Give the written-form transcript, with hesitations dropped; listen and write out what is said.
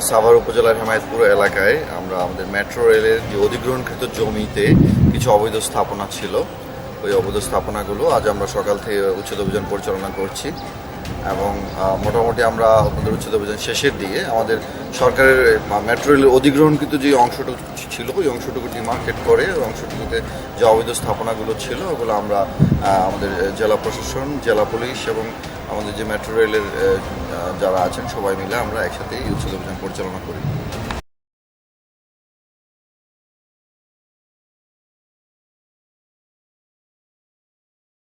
সাভার উপজেলার হেমায়েতপুর এলাকায় আমরা আমাদের মেট্রো রেলের যে অধিগ্রহণকৃত জমিতে কিছু অবৈধ স্থাপনা ছিল, ওই অবৈধ স্থাপনাগুলো আজ আমরা সকাল থেকে উচ্ছেদ অভিযান পরিচালনা করছি এবং মোটামুটি আমরা আমাদের উচ্ছেদ অভিযান শেষের দিকে আমাদের সরকারের মেট্রো রেলের অধিগ্রহণকৃত যে অংশটুকু ছিল ওই অংশটুকু ডিমার্কেট করে ওই অংশটুকুতে যে অবৈধ স্থাপনাগুলো ছিল ওগুলো আমরা আমাদের জেলা প্রশাসন, জেলা পুলিশ এবং আমাদের যে মেট্রো রেলের যারা আছেন সবাই মিলে আমরা একসাথে এই উচ্ছেদ অভিযান পরিচালনা করি।